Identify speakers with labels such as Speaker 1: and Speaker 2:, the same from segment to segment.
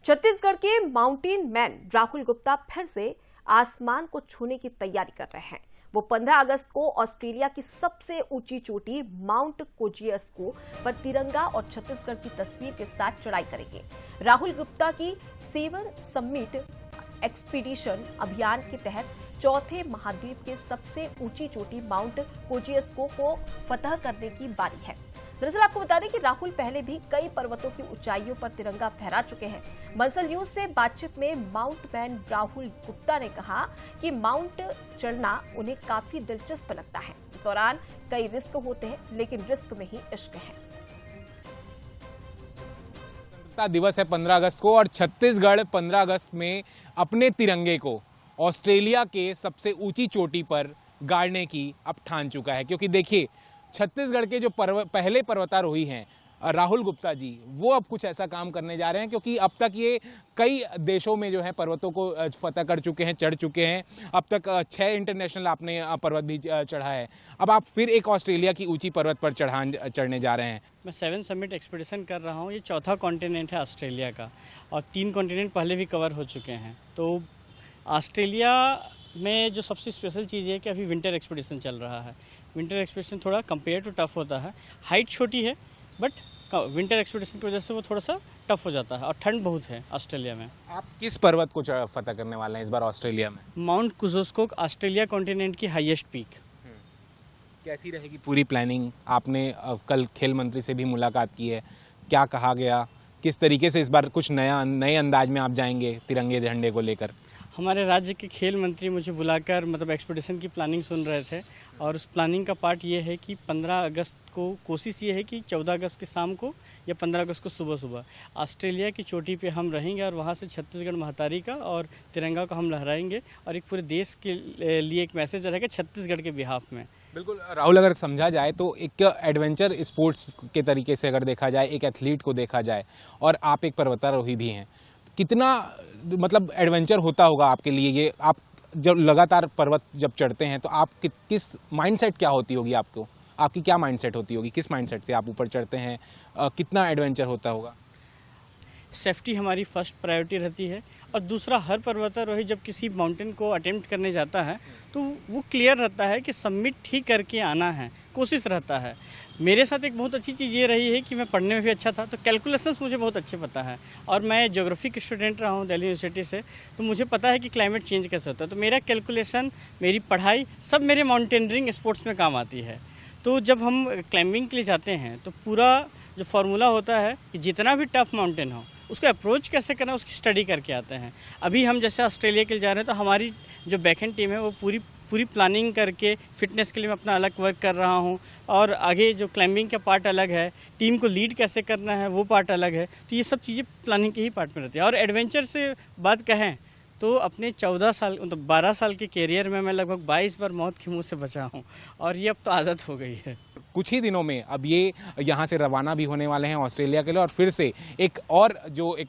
Speaker 1: छत्तीसगढ़ के mountain man Rahul Gupta फिर से आसमान को छूने की तैयारी कर रहे हैं। वो 15 अगस्त को ऑस्ट्रेलिया की सबसे ऊंची चोटी माउंट कोजियस्को पर तिरंगा और छत्तीसगढ़ की तस्वीर के साथ चढ़ाई करेंगे। राहुल गुप्ता की 7 समिट एक्सपीडिशन अभियान के तहत चौथे महाद्वीप के सबसे ऊंची चोटी माउंट कोजियस्को को फतह करने की बारी है। दरअसल आपको बता दें कि राहुल पहले भी कई पर्वतों की ऊंचाइयों पर तिरंगा फहरा चुके हैं। मंसल न्यूज से बातचीत में माउंट मैन राहुल गुप्ता ने कहा कि माउंट चढ़ना उन्हें काफी दिलचस्प लगता है। इस दौरान कई रिस्क होते हैं, लेकिन रिस्क में ही इश्क है।
Speaker 2: स्वतंत्रता दिवस है 15 अगस्त को और छत्तीसगढ़ 15 अगस्त में अपने तिरंगे को ऑस्ट्रेलिया के सबसे ऊंची चोटी पर गाड़ने की अब ठान चुका है। क्योंकि देखिए, छत्तीसगढ़ के जो पहले पर्वतारोही हैं राहुल गुप्ता जी, वो अब कुछ ऐसा काम करने जा रहे हैं। क्योंकि अब तक ये कई देशों में जो है पर्वतों को फतह कर चुके हैं, चढ़ चुके हैं। अब तक 6 इंटरनेशनल आपने पर्वत भी चढ़ा है। अब आप फिर एक ऑस्ट्रेलिया की ऊंची पर्वत पर चढ़ने जा रहे हैं।
Speaker 3: मैं 7 समिट एक्सपीडिशन कर रहा हूँ। ये चौथा कॉन्टिनेंट है ऑस्ट्रेलिया का और 3 कॉन्टिनेंट पहले भी कवर हो चुके हैं। तो ऑस्ट्रेलिया में जो सबसे स्पेशल चीज़ है कि अभी विंटर एक्सपीडिशन चल रहा है। विंटर एक्सपीडिशन थोड़ा कंपेयर टू टफ होता है। हाइट छोटी है बट विंटर एक्सपीडिशन की वजह से वो थोड़ा सा टफ हो जाता है और ठंड बहुत है ऑस्ट्रेलिया में।
Speaker 2: आप किस पर्वत को फतह करने वाले हैं इस बार ऑस्ट्रेलिया में?
Speaker 3: माउंट कोजियस्को, ऑस्ट्रेलिया कॉन्टिनेंट की हाईएस्ट पीक।
Speaker 2: कैसी रहेगी पूरी प्लानिंग? आपने कल खेल मंत्री से भी मुलाकात की है, क्या कहा गया? किस तरीके से इस बार कुछ नए अंदाज में आप जाएंगे तिरंगे झंडे को लेकर?
Speaker 3: हमारे राज्य के खेल मंत्री मुझे बुलाकर एक्सपीडिशन की प्लानिंग सुन रहे थे और उस प्लानिंग का पार्ट ये है कि 15 अगस्त को कोशिश ये है कि 14 अगस्त की शाम को या 15 अगस्त को सुबह सुबह ऑस्ट्रेलिया की चोटी पे हम रहेंगे और वहाँ से छत्तीसगढ़ महातारी का और तिरंगा को हम लहराएंगे और एक पूरे देश के लिए एक मैसेज रहेगा छत्तीसगढ़ के बिहाफ में।
Speaker 2: बिल्कुल राहुल, अगर समझा जाए तो एक एडवेंचर स्पोर्ट्स के तरीके से अगर देखा जाए, एक एथलीट को देखा जाए और आप एक पर्वतारोही भी हैं, कितना एडवेंचर होता होगा आपके लिए ये? आप जब लगातार पर्वत जब चढ़ते हैं तो आप किस माइंडसेट क्या होती होगी आपको? आपकी क्या माइंडसेट होती होगी? किस माइंडसेट से आप ऊपर चढ़ते हैं? कितना एडवेंचर होता होगा?
Speaker 3: सेफ्टी हमारी फर्स्ट प्रायोरिटी रहती है और दूसरा, हर पर्वतारोही जब किसी माउंटेन को अटेम्प्ट करने जाता है तो वो क्लियर रहता है कि सबमिट ठीक करके आना है, कोशिश रहता है। मेरे साथ एक बहुत अच्छी चीज़ ये रही है कि मैं पढ़ने में भी अच्छा था, तो कैलकुलेशंस मुझे बहुत अच्छे पता है और मैं ज्योग्राफी की स्टूडेंट रहा हूँ दिल्ली यूनिवर्सिटी से, तो मुझे पता है कि क्लाइमेट चेंज कैसे होता है। तो मेरा कैलकुलेशन, मेरी पढ़ाई सब मेरे माउंटेनियरिंग स्पोर्ट्स में काम आती है। तो जब हम क्लाइंबिंग के लिए जाते हैं तो पूरा जो फार्मूला होता है कि जितना भी टफ माउंटेन हो उसका अप्रोच कैसे करना है उसकी स्टडी करके आते हैं। अभी हम जैसे ऑस्ट्रेलिया के लिए जा रहे हैं तो हमारी जो बैकएंड टीम है वो पूरी प्लानिंग करके फिटनेस के लिए मैं अपना अलग वर्क कर रहा हूँ और आगे जो क्लाइंबिंग का पार्ट अलग है, टीम को लीड कैसे करना है वो पार्ट अलग है। तो ये सब चीज़ें प्लानिंग के ही पार्ट में रहती है। और एडवेंचर से बात कहें तो अपने 12 साल के कैरियर में मैं लगभग 22 बार मौत के मुंह से बचा हूँ और ये अब तो आदत हो गई है।
Speaker 2: कुछ ही दिनों में अब ये यहाँ से रवाना भी होने वाले हैं ऑस्ट्रेलिया के लिए और फिर से एक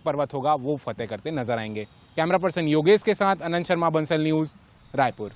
Speaker 2: पर्वत होगा वो फतेह करते नजर आएंगे। कैमरा पर्सन योगेश के साथ अनंत शर्मा, बंसल न्यूज़, रायपुर।